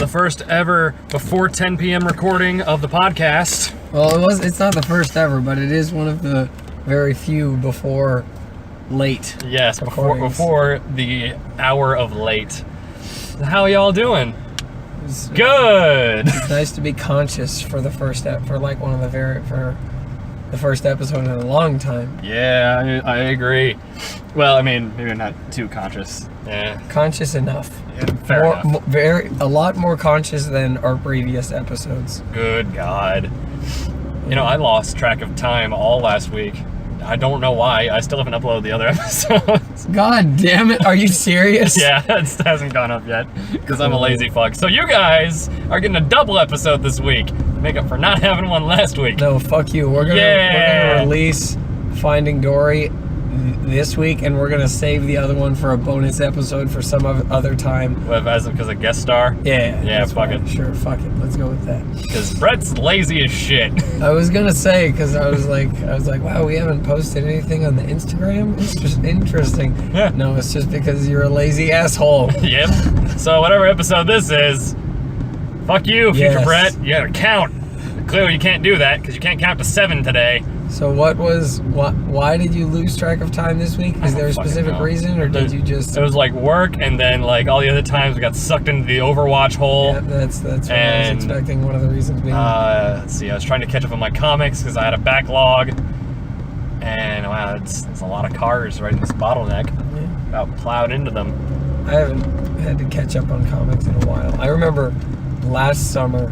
first ever before 10 p.m. recording of the podcast. Well, it's not the first ever, but it is one of the very few before late. Yes, before the hour of late. How y'all doing? Good. It's nice to be conscious for the first for the first episode in a long time. Yeah, I agree. Well, I mean, maybe not too conscious. Yeah. Conscious enough. Yeah, fair enough. A lot more conscious than our previous episodes. Good God. You know, I lost track of time all last week. I don't know why. I still haven't uploaded the other episodes. God damn it. Are you serious? Yeah, it hasn't gone up yet because I'm a lazy fuck. So you guys are getting a double episode this week. Make up for not having one last week. No, fuck you. We're gonna release Finding Dory this week, and we're gonna save the other one for a bonus episode for some other time. Because a guest star? Yeah, fuck it. Sure, fuck it. Let's go with that. Because Brett's lazy as shit. I was gonna say, because I was like, wow, we haven't posted anything on the Instagram. It's just interesting. Yeah. No, it's just because you're a lazy asshole. Yep. So whatever episode this is, fuck you, future Brett. You gotta count. Clearly you can't do that because you can't count to 7 today. So why did you lose track of time this week? Is there a specific reason, or did you just... It was like work, and then like all the other times we got sucked into the Overwatch hole. Yeah, that's what I was expecting, one of the reasons being. Let's see, I was trying to catch up on my comics because I had a backlog. And wow, it's a lot of cars right in this bottleneck. Yeah. About plowed into them. I haven't had to catch up on comics in a while. I remember last summer,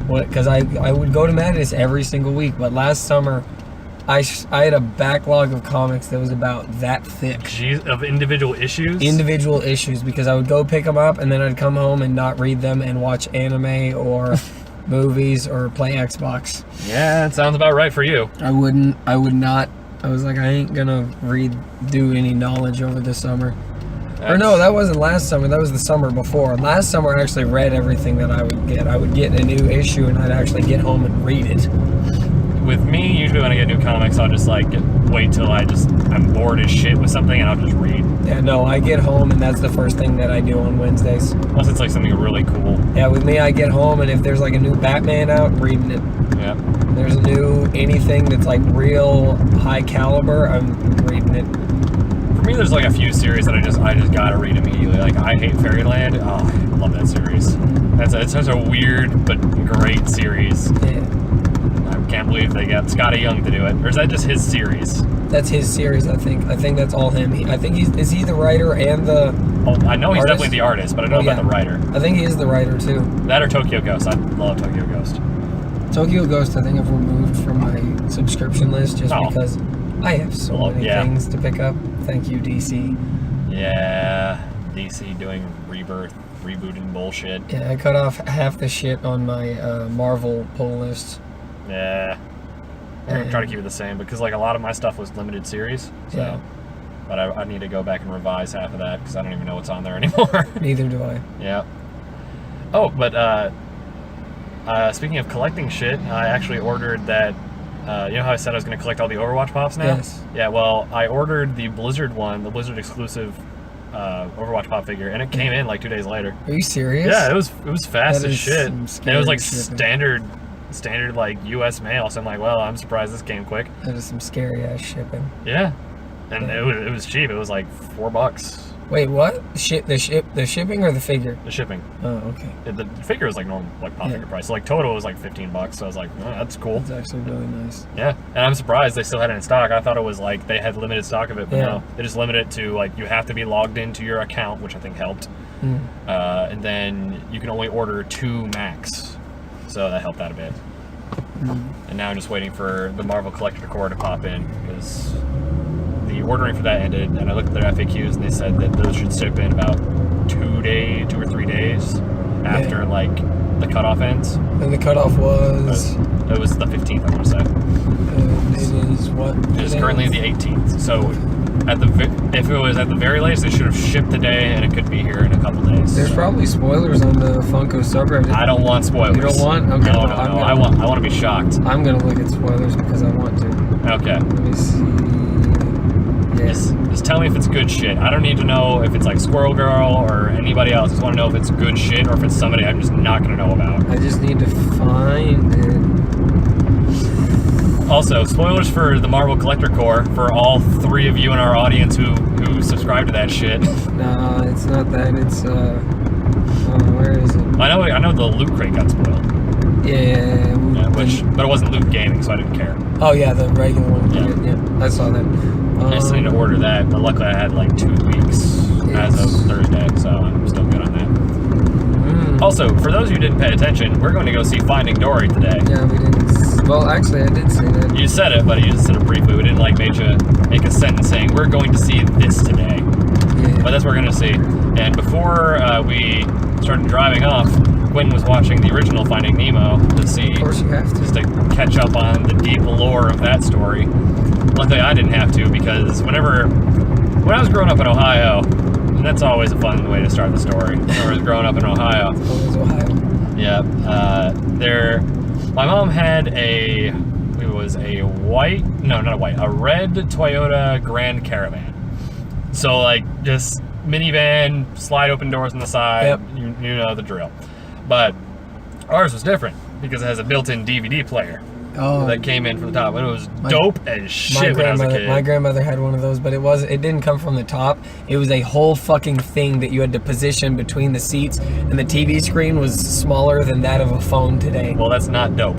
because I would go to Madness every single week, but last summer I had a backlog of comics that was about that thick. Jeez, of individual issues? Individual issues, because I would go pick them up and then I'd come home and not read them and watch anime or movies or play Xbox. Yeah, it sounds about right for you. I would not. I was like, I ain't gonna do any knowledge over the summer. Or no, that wasn't last summer. That was the summer before. Last summer I actually read everything that I would get. I would get a new issue and I'd actually get home and read it. With me, usually when I get new comics, I'll just like wait till I'm bored as shit with something and I'll just read. Yeah, no, I get home and that's the first thing that I do on Wednesdays. Unless it's like something really cool. Yeah, with me, I get home and if there's like a new Batman out, I'm reading it. Yeah. There's a new anything that's like real high caliber, I'm reading it. For me, there's like a few series that I just gotta read immediately. Like I Hate Fairyland. Oh, I love that series. It's such a weird but great series. Yeah. I can't believe they got Scotty Young to do it. Or is that just his series? That's his series, I think. I think that's all him. I think is he the writer and the I know he's artist? definitely the artist, but I don't know about the writer. I think he is the writer too. That or Tokyo Ghost. I love Tokyo Ghost. Tokyo Ghost, I think I've removed from my subscription list just because I have so many things to pick up. Thank you, DC. Yeah, DC doing rebooting bullshit. Yeah, I cut off half the shit on my Marvel pull list. Yeah. I'm going to try to keep it the same because like a lot of my stuff was limited series. So, yeah. But I need to go back and revise half of that because I don't even know what's on there anymore. Neither do I. Yeah. Oh, but speaking of collecting shit, I actually ordered that. You know how I said I was going to collect all the Overwatch pops now? Yes. Yeah, well, I ordered the Blizzard one, the Blizzard exclusive Overwatch pop figure, and it came in like 2 days later. Are you serious? Yeah, it was fast as shit. And it was like shipping. standard like U.S. mail, so I'm like, well, I'm surprised this came quick. That is some scary ass shipping. Yeah, and it was cheap. It was like $4. Wait, what? The shipping or the figure? The shipping. Oh, okay. The figure was like normal, like pop figure price. So like total was like $15. So I was like, oh, that's cool. That's actually really nice. Yeah, and I'm surprised they still had it in stock. I thought it was like they had limited stock of it, but no, they just limited it to like you have to be logged into your account, which I think helped. And then you can only order 2 max, so that helped out a bit. And now I'm just waiting for the Marvel Collector Core to pop in because the ordering for that ended, and I looked at their FAQs and they said that those should ship in about 2 or 3 days after like the cutoff ends. And the cutoff was? It was the 15th, I want to say. It is what? It is currently the 18th. So if it was at the very latest, they should have shipped today, and it could be here in a couple days. There's probably spoilers on the Funko subreddit. I don't want spoilers. You don't want? Okay. No. I want to be shocked. I'm gonna look at spoilers because I want to. Okay. Let me see. Yeah. Just tell me if it's good shit. I don't need to know if it's like Squirrel Girl or anybody else. I just want to know if it's good shit or if it's somebody I'm just not going to know about. I just need to find it. Also, spoilers for the Marvel Collector Corps for all 3 of you in our audience who subscribe to that shit. No, it's not that. It's where is it? I know the Loot Crate got spoiled. Yeah. But it wasn't Loot Gaming, so I didn't care. Oh yeah, the regular one. Yeah. I saw that. I just need to order that, but luckily I had like 2 weeks as of Thursday, so I'm still good on that. Also, for those of you who didn't pay attention, we're going to go see Finding Dory today. Yeah, we didn't. Well, actually, I did say that. You said it, but you just said it briefly. We didn't like make a sentence saying we're going to see this today. Yeah. But that's what we're going to see. And before we started driving off, Quinn was watching the original Finding Nemo to see. Of course, you have to. Just to catch up on the deep lore of that story. Luckily, I didn't have to because when I was growing up in Ohio, and that's always a fun way to start the story. When I was growing up in Ohio. Always Ohio. Yeah. My mom had a red Toyota Grand Caravan. So like just minivan, slide open doors on the side. Yep. You know the drill. But ours was different because it has a built-in DVD player. Oh, that came in from the top, and it was dope as shit when I was a kid. My grandmother had one of those, but it didn't come from the top. It was a whole fucking thing that you had to position between the seats, and the TV screen was smaller than that of a phone today. Well, that's not dope.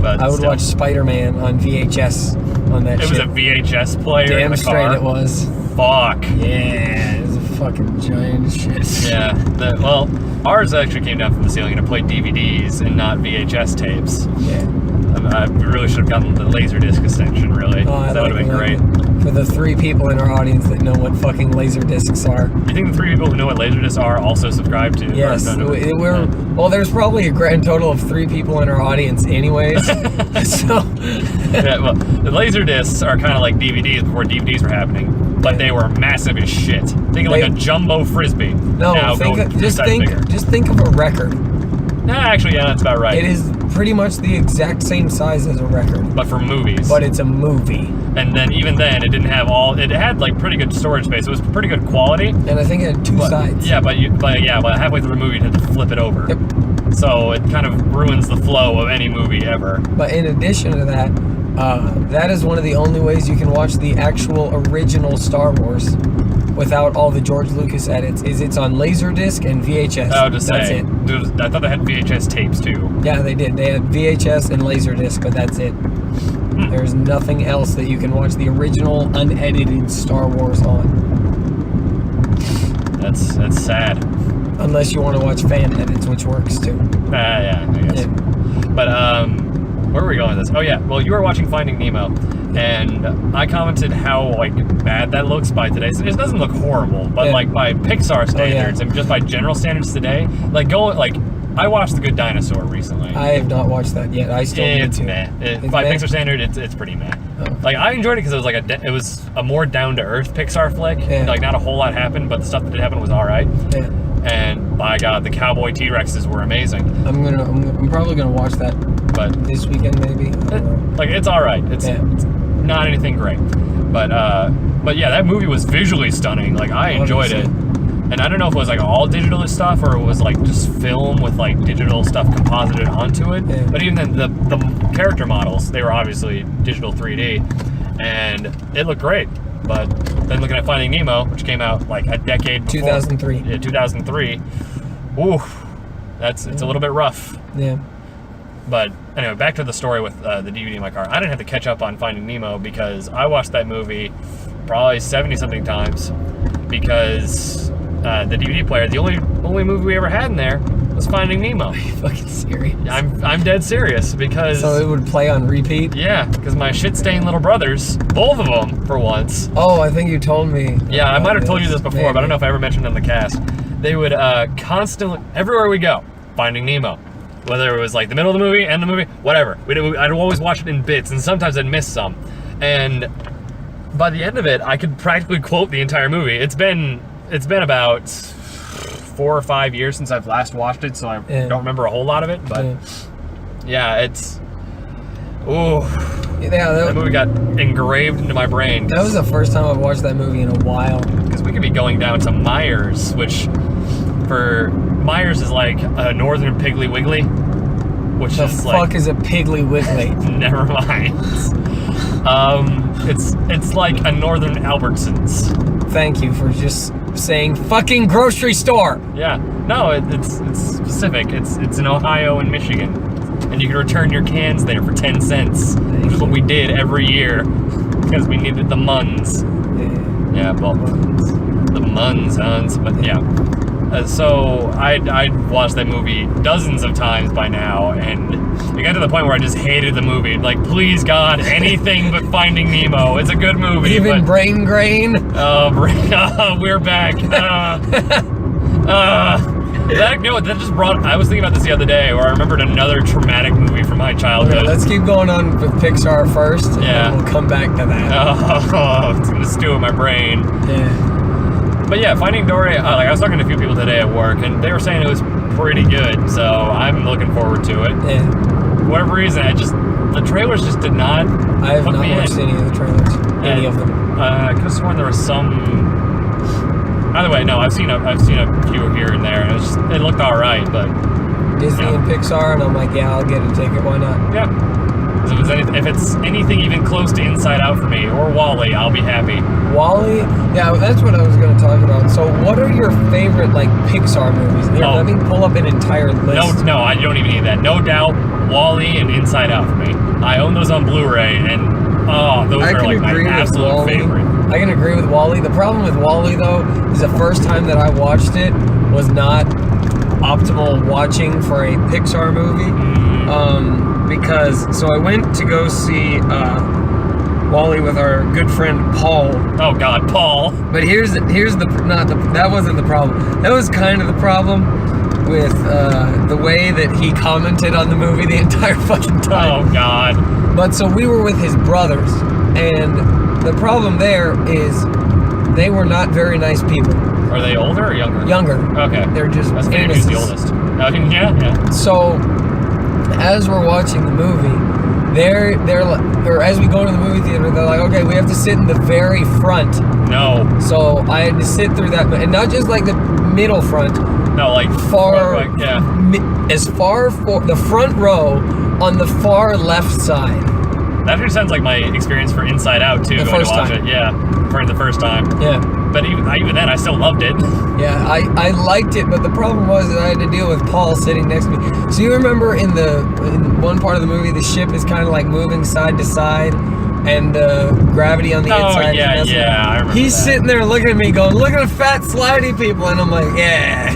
But I would watch Spider-Man on VHS on that shit. It was a VHS player in the car? Damn straight it was. Fuck. Yeah, it was a fucking giant shit. Yeah. Well, ours actually came down from the ceiling and it played DVDs and not VHS tapes. Yeah. We really should have gotten the Laserdisc extension, really. That would have been great. For the 3 people in our audience that know what fucking Laserdiscs are. You think the 3 people who know what Laserdiscs are also subscribe to? Yes. Well, there's probably a grand total of 3 people in our audience anyways. So. Yeah, well, the Laserdiscs are kind of like DVDs before DVDs were happening, but they were massive as shit. Think of like a jumbo Frisbee. No, just think of a record. Nah, actually, yeah, that's about right. It is pretty much the exact same size as a record. But for movies. But it's a movie. And then even then, it had like pretty good storage space. It was pretty good quality. And I think it had 2 sides. Yeah, but halfway through the movie, you had to flip it over. Yep. So it kind of ruins the flow of any movie ever. But in addition to that, that is one of the only ways you can watch the actual original Star Wars without all the George Lucas edits. It's on Laserdisc and VHS. That's it. I thought they had VHS tapes too. Yeah, they did. They had VHS and Laserdisc, but that's it. There's nothing else that you can watch the original unedited Star Wars on. That's sad. Unless you want to watch fan edits, which works too. Yeah, I guess. Yeah. But where were we going with this? Oh yeah, well you were watching Finding Nemo, and I commented how like bad that looks by today. It doesn't look horrible, but like by Pixar standards and just by general standards today, I watched The Good Dinosaur recently. I have not watched that yet. I still need to. Meh. By Pixar standard, it's pretty meh. Oh. Like I enjoyed it because it was like it was a more down to earth Pixar flick. Yeah. Like not a whole lot happened, but the stuff that did happen was all right. Yeah. And by God, the cowboy T-Rexes were amazing. I'm probably gonna watch that, but this weekend maybe. It's all right. It's not anything great, but yeah, that movie was visually stunning. Like I enjoyed it. And I don't know if it was like all digital stuff or it was like just film with like digital stuff composited onto it. Yeah. But even then, the character models, they were obviously digital 3D, and it looked great. But then looking at Finding Nemo, which came out like a decade before. 2003. Yeah, 2003. Oof, it's a little bit rough. Yeah. But anyway, back to the story with the DVD in my car. I didn't have to catch up on Finding Nemo because I watched that movie probably 70-something times because the DVD player, the only movie we ever had in there was Finding Nemo. Are you fucking serious? I'm dead serious because... So it would play on repeat? Yeah, because my shit-stained little brothers, both of them for once... Oh, I think you told me. Yeah, I might have told you this before, but I don't know if I ever mentioned it on the cast. They would constantly, everywhere we go, Finding Nemo. Whether it was like the middle of the movie, end of the movie, whatever. I'd always watch it in bits, and sometimes I'd miss some. And by the end of it, I could practically quote the entire movie. It's been about 4 or 5 years since I've last watched it, so I don't remember a whole lot of it. But yeah, it's... Ooh. Yeah, that movie got engraved into my brain. That was the first time I've watched that movie in a while. Because we could be going down to Myers, which for Myers is like a northern Piggly Wiggly, which the is fuck like is a Piggly Wiggly? never mind. It's like a northern Albertsons. Thank you for just saying fucking grocery store. Yeah, no, it's specific. It's in Ohio and Michigan, and you can return your cans there for 10 cents, which is what we did every year because we needed the muns. Yeah, well, the muns, but yeah. So I'd watched that movie dozens of times by now, and it got to the point where I just hated the movie. Like, please God, anything but Finding Nemo. It's a good movie. Even Brain Grain. We're back. That just brought. I was thinking about this the other day, where I remembered another traumatic movie from my childhood. Okay, let's keep going on with Pixar first. And then we'll come back to that. It's gonna stew in my brain. Yeah. But yeah, Finding Dory, like I was talking to a few people today at work, and they were saying it was pretty good, so I'm looking forward to it. Yeah. For whatever reason, the trailers just did not. I have not watched any of the trailers. Any of them. I could have sworn there was some. Either way, no, I've seen a few here and there, and it looked all right, but Disney and Pixar, and I'm like, yeah, I'll get a ticket. Why not? Yeah. If it's anything even close to Inside Out for me, or WALL-E, I'll be happy. WALL-E? Yeah, that's what I was going to talk about. So what are your favorite, like, Pixar movies? Here, let me pull up an entire list. No, I don't even need that. No doubt, WALL-E and Inside Out for me. I own those on Blu-ray, and those are like my absolute favorite. I can agree with WALL-E. The problem with WALL-E, though, is the first time that I watched it was not optimal watching for a Pixar movie. Because I went to go see WALL-E with our good friend Paul. Oh God, Paul! But that wasn't the problem. That was kind of the problem with the way that he commented on the movie the entire fucking time. Oh God! But so we were with his brothers, and the problem there is they were not very nice people. Are they older or younger? Younger. Okay. They're just That's who's the oldest. Yeah. So as we're watching the movie, they're like, or as we go to the movie theater, they're like, okay, we have to sit in the very front. No. So I had to sit through that, and not just like the middle front. No, like far, as far for the front row on the far left side. That actually sounds like my experience for Inside Out too. The going first to watch time. it, yeah, for the first time. Yeah. But even then, I still loved it. Yeah, I liked it, but the problem was that I had to deal with Paul sitting next to me. So you remember in one part of the movie, the ship is kind of like moving side to side, and the gravity on the inside. Yeah, I remember. He's sitting there looking at me, going, "Look at the fat, slidey people," and I'm like, "Yeah."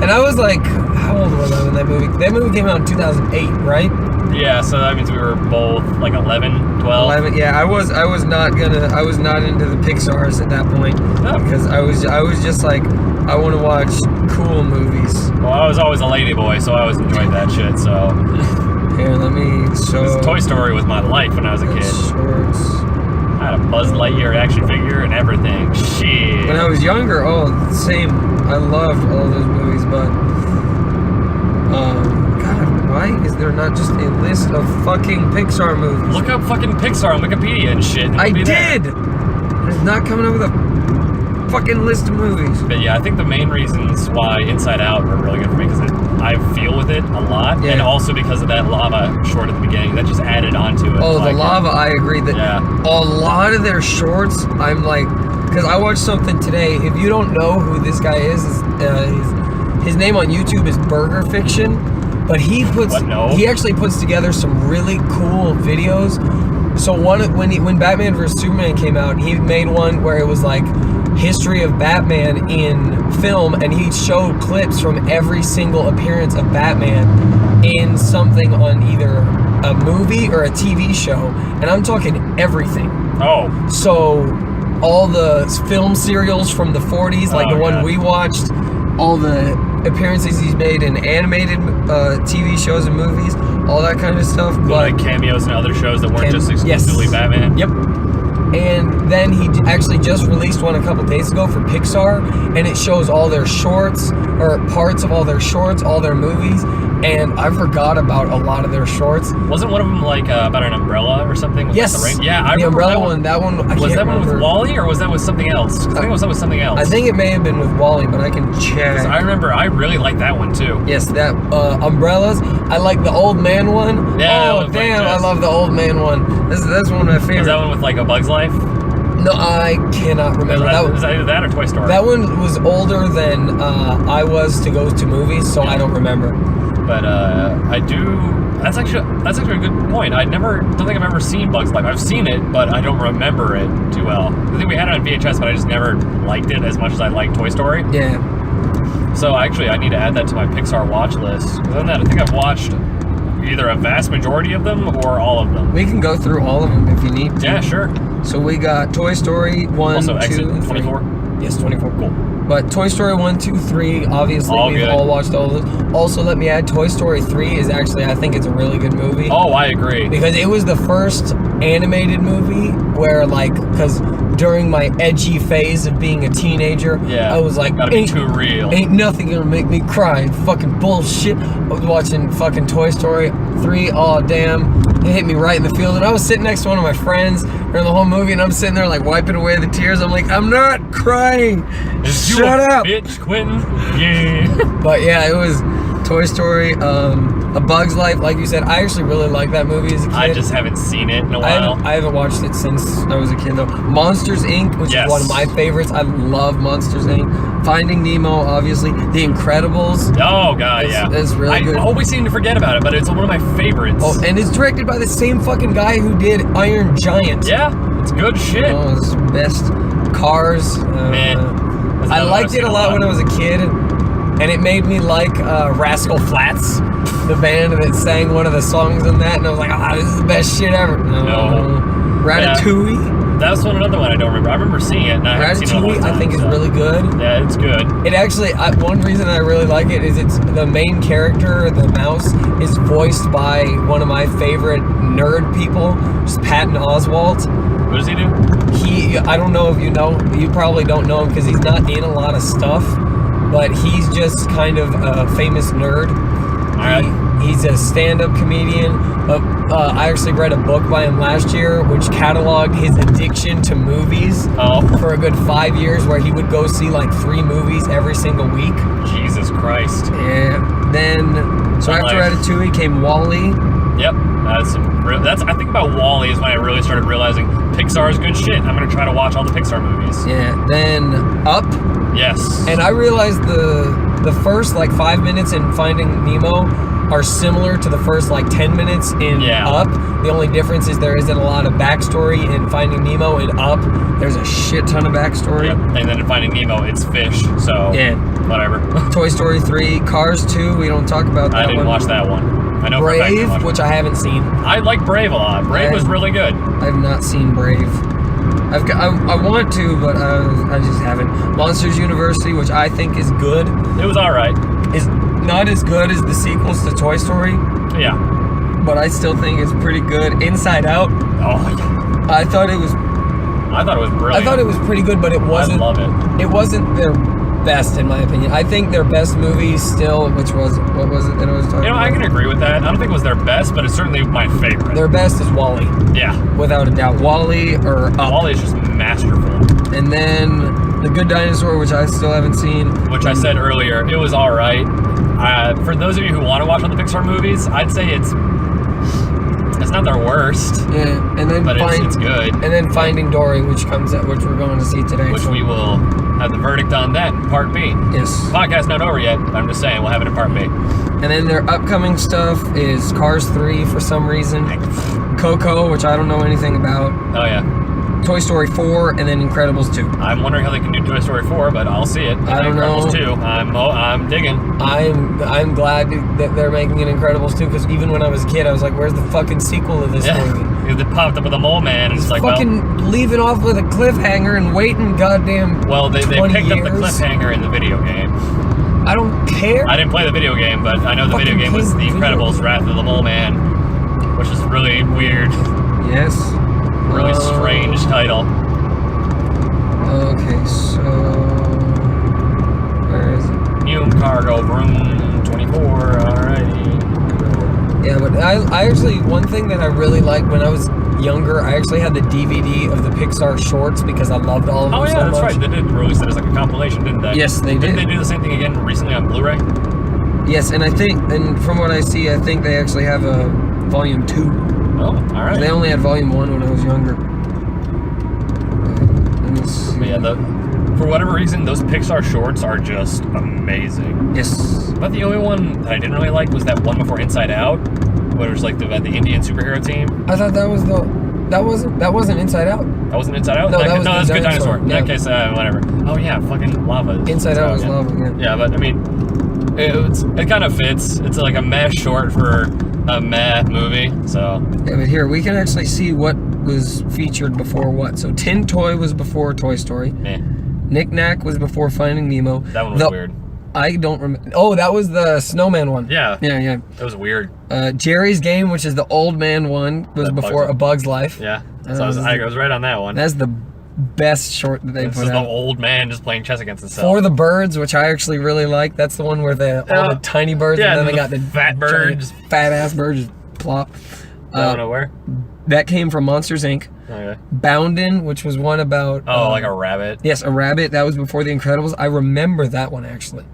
And I was like, how old was I when that movie? That movie came out in 2008, right? Yeah, so that means we were both like 11, 12. 11, yeah. I was not into the Pixars at that point because I was just like, I want to watch cool movies. Well, I was always a lady boy, so I always enjoyed that shit. So here, let me show. Toy Story was my life when I was a kid. Shorts. I had a Buzz Lightyear action figure and everything. Shit. When I was younger, same. I loved all those movies, but God, why is there not just a list of fucking Pixar movies? Look up fucking Pixar on Wikipedia and shit. I did. It's not coming up with a fucking list of movies. But yeah, I think the main reasons why Inside Out were really good for me because I feel with it a lot, and also because of that lava short at the beginning that just added onto it. Oh, the lava! I agree that a lot of their shorts, I'm like, because I watched something today. If you don't know who this guy is his name on YouTube is Burger Fiction, but he actually puts together some really cool videos. So when Batman vs Superman came out, he made one where it was like history of Batman in film, and he showed clips from every single appearance of Batman in something on either a movie or a TV show, and I'm talking everything. Oh. So all the film serials from the 40s, like the one we watched, all the appearances he's made in animated TV shows and movies, all that kind of stuff. Like cameos in other shows that weren't just exclusively Batman. Yep. And then he actually just released one a couple days ago for Pixar, and it shows all their shorts, or parts of all their shorts, all their movies, and I forgot about a lot of their shorts. Wasn't one of them like about an umbrella or something? Was Yes. that the rain? Yeah, I the remember umbrella that one. That one. I Was can't that one remember. with Wally, or was that with something else? 'Cause I think it was that with something else. I think it may have been with Wally, but I can check. 'Cause I remember I really liked that one too. Yes, that umbrellas. I like the old man one. Yeah, Oh that damn, was I love the old man one. That's one of my Was favorites. that one with like A Bug's Life? No, I cannot remember. Is that either that or Toy Story? That one was older than I was to go to movies, so I don't remember. But I do. That's actually a good point. Don't think I've ever seen Bug's Life. I've seen it, but I don't remember it too well. I think we had it on VHS, but I just never liked it as much as I liked Toy Story. Yeah. So actually, I need to add that to my Pixar watch list. Other than that, I think I've watched either a vast majority of them or all of them. We can go through all of them if you need to. Yeah, sure. So we got Toy Story 1, Also, 2, Exit and 3. 24. Yes, 24. Cool. But Toy Story 1, 2, 3, obviously All we've good. all watched all of those. Also, let me add, Toy Story 3 is actually, I think it's a really good movie. Oh, I agree. Because it was the first animated movie where, like, because during my edgy phase of being a teenager, Yeah. I was like, Gotta be too real. Ain't nothing gonna make me cry. Fucking bullshit. I was watching fucking Toy Story 3. Oh, damn. It hit me right in the field. And I was sitting next to one of my friends during the whole movie, and I'm sitting there, like, wiping away the tears. I'm like, I'm not crying. Is you Shut a up. bitch, Quentin. Yeah. But yeah, it was Toy Story, A Bug's Life. Like you said, I actually really liked that movie as a kid. I just haven't seen it in a while. I haven't watched it since I was a kid though. Monsters Inc., which Yes. is one of my favorites. I love Monsters Inc. Finding Nemo, obviously. The Incredibles. Oh god, It's- yeah. it's really good. I always seem to forget about it, but it's one of my favorites. Oh, and it's directed by the same fucking guy who did Iron Giant. yeah, it's good shit. Oh, it's best. Cars. Man, that's I another one liked I've it seen a lot when I was a kid, and it made me like Rascal Flatts, the band that sang one of the songs in that, and I was like, this is the best shit ever. No. Ratatouille. That's one I don't remember. I remember seeing it, and I haven't seen it in a long Ratatouille, time, I think, is so. really good. Yeah, it's good. It actually, one reason I really like it is it's the main character, the mouse, is voiced by one of my favorite nerd people, which is Patton Oswalt. What does he do? I don't know if you know, you probably don't know him because he's not in a lot of stuff, but he's just kind of a famous nerd. Alright. He's a stand-up comedian. I actually read a book by him last year, which cataloged his addiction to movies for a good 5 years, where he would go see like 3 movies every single week. Jesus Christ. And then, so My after life. Ratatouille came Wall-E. Yep. That's I think about Wall-E is when I really started realizing Pixar is good shit. I'm gonna try to watch all the Pixar movies. Yeah. Then Up. Yes. And I realized the first like 5 minutes in Finding Nemo are similar to the first like 10 minutes in Up. The only difference is there isn't a lot of backstory in Finding Nemo. In Up, there's a shit ton of backstory. Yep. And then in Finding Nemo, it's fish. So Yeah. whatever. Toy Story 3, Cars 2. We don't talk about that I didn't one. watch that one. I know for a fact I didn't Brave, watch which it. I haven't seen. I like Brave a lot. Brave was really good. I've not seen Brave. I want to, but I just haven't. Monsters University, which I think is good, It was alright. is not as good as the sequels to Toy Story, Yeah. but I still think it's pretty good. Inside Out, Oh yeah. I thought it was brilliant. I thought it was pretty good, but it wasn't. I love it. It wasn't their best, in my opinion. I think their best movie still, what was it that I was talking about? I can agree with that. I don't think it was their best, but it's certainly my favorite. Their best is Wall-E, Yeah. without a doubt. Wall-E or Up. Wall-E is just masterful. And then The Good Dinosaur, which I still haven't seen. Which I said earlier, it was alright. For those of you who want to watch all the Pixar movies, I'd say it's not their worst, Yeah, and then but it's good. And then Finding Dory, which we're going to see today. Which we will have the verdict on that in Part B. Yes. Podcast's not over yet, but I'm just saying we'll have it in Part B. And then their upcoming stuff is Cars 3 for some reason, Coco, which I don't know anything about, Oh yeah. Toy Story 4, and then Incredibles 2. I'm wondering how they can do Toy Story 4, but I'll see it. I don't know. Incredibles 2. I'm digging. I'm glad that they're making an Incredibles 2, because even when I was a kid, I was like, where's the fucking sequel to this movie? Yeah. They popped up with a mole man, and it's like, Fucking leaving off with a cliffhanger and waiting goddamn well, they 20 picked up the years. cliffhanger in the video game. I don't care. I didn't play the video game, but I know the video game was The Incredibles: Wrath of the Mole Man, which is really weird. Yes. Really strange title. Okay, so where is it? New cargo room 24. Alrighty. I actually, one thing that I really liked when I was younger, I actually had the DVD of the Pixar shorts because I loved all of them so much. Oh yeah, that's right. They did release it as like a compilation, didn't they? Yes, they did. Didn't they do the same thing again recently on Blu-ray? Yes, and I think, and from what I see, I think they actually have a volume 2. Oh, all right. They only had volume 1 when I was younger. Let me see. But yeah, for whatever reason, those Pixar shorts are just amazing. Yes. But the only one that I didn't really like was that one before Inside Out, where it was like about the Indian superhero team. I thought that was that wasn't Inside Out. That wasn't Inside Out? No, that was the Good Dinosaur. Yeah. In that case, whatever. Oh yeah, fucking lava. Inside Out was lava, yeah. Yeah, but I mean, it kind of fits. It's like a meh short for a meh movie, so. Yeah, but here, we can actually see what was featured before what. So Tin Toy was before Toy Story. Meh. Knick Knack was before Finding Nemo. That one was weird. I don't remember. Oh, that was the snowman one. Yeah. Yeah. That was weird. Jerry's Game, which is the old man one, was before A Bug's Life. Yeah. So I was right on that one. That's the best short that they put out. This is the old man just playing chess against himself. For the Birds, which I actually really like. That's the one where all the tiny birds, and then they got the fat birds. Fat ass birds just plop. I don't know where. That came from Monsters, Inc. Okay. Boundin', which was one about... like a rabbit? Yes, a rabbit. That was before The Incredibles. I remember that one, actually.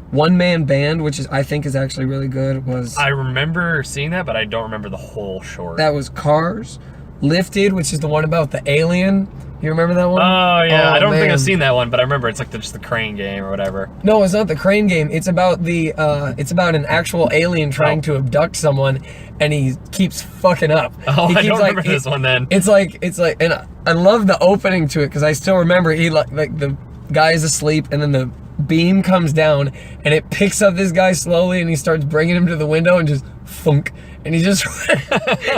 One Man Band, which I think is actually really good, was... I remember seeing that, but I don't remember the whole short. That was Cars. Lifted, which is the one about the alien. You remember that one? Oh, yeah. I don't think I've man. seen that one, but I remember it's like just the crane game or whatever. No, it's not the crane game. It's about it's about an actual alien trying to abduct someone, and he keeps fucking up. Oh, I don't remember this one then. It's like, and I love the opening to it because I still remember he like the guy is asleep, and then the beam comes down, and it picks up this guy slowly, and he starts bringing him to the window, and just thunk, and he just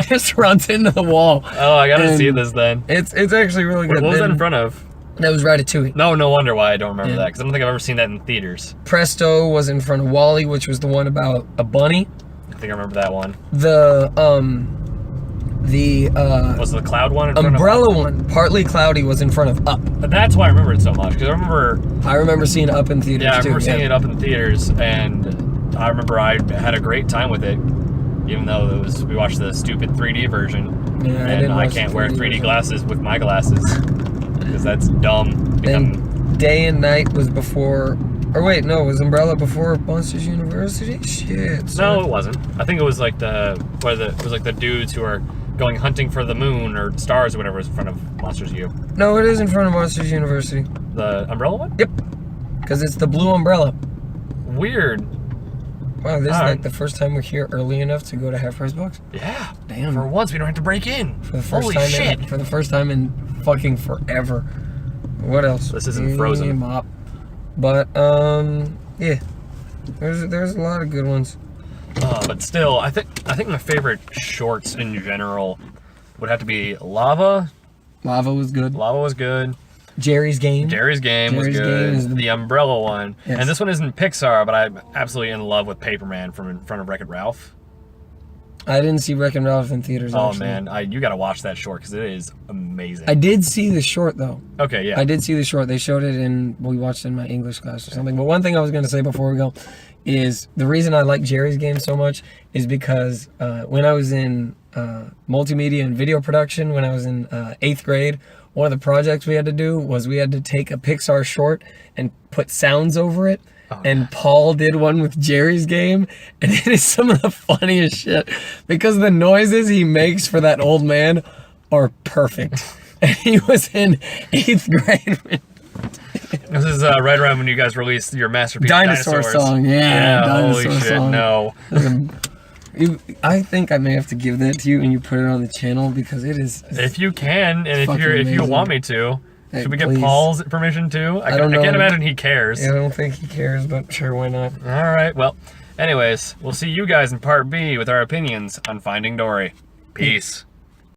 just runs into the wall. Oh, I gotta see this then. It's actually really good. What was that in front of? That was Ratatouille. No wonder why I don't remember that, because I don't think I've ever seen that in theaters. Presto was in front of Wall-E, which was the one about a bunny. I think I remember that one. The was the cloud one in front umbrella one, Partly Cloudy, was in front of Up. But that's why I remember it so much, because I remember seeing Up in theaters. Yeah, I remember seeing it Up in theaters, and I remember I had a great time with it, even though we watched the stupid 3D version, and I can't wear 3D glasses with my glasses because that's dumb. Then Day and Night was before. Or wait, no, was Umbrella before Monsters University? Shit. No, it wasn't. I think it was like it was like the dudes who are going hunting for the moon or stars or whatever is in front of Monsters U. No, it is in front of Monsters University. The umbrella one? Yep. Because it's the blue umbrella. Weird. Wow, this is like the first time we're here early enough to go to Half Price Books. Yeah. Damn. For once, we don't have to break in. For the first Holy time shit. For the first time in fucking forever. What else? This isn't Frozen. Mop. But yeah, there's a lot of good ones. But still, I think my favorite shorts in general would have to be Lava. Lava was good. Lava was good. Jerry's Game. Jerry's Game was good. Game is the Umbrella one. Yes. And this one isn't Pixar, but I'm absolutely in love with Paperman from In Front of Wreck-It Ralph. I didn't see Wreck-It Ralph in theaters. Oh actually. Man, you got to watch that short because it is amazing. I did see the short though. Okay, yeah. I did see the short. They showed it we watched it in my English class or something. But one thing I was going to say before we go is the reason I like Jerry's Game so much is because when I was in multimedia and video production, when I was in 8th grade, one of the projects we had to do was we had to take a Pixar short and put sounds over it. Oh, and Paul did one with Jerry's Game, and it is some of the funniest shit because the noises he makes for that old man are perfect. And he was in 8th grade. This is right around when you guys released your masterpiece Dinosaur Song. Yeah, holy shit, song. No. I think I may have to give that to you and you put it on the channel because it is. If you can, and if you want me to. Hey, should we get please. Paul's permission too? I can't imagine he cares. Yeah, I don't think he cares, but sure, why not? All right, well, anyways, we'll see you guys in part B with our opinions on Finding Dory. Peace.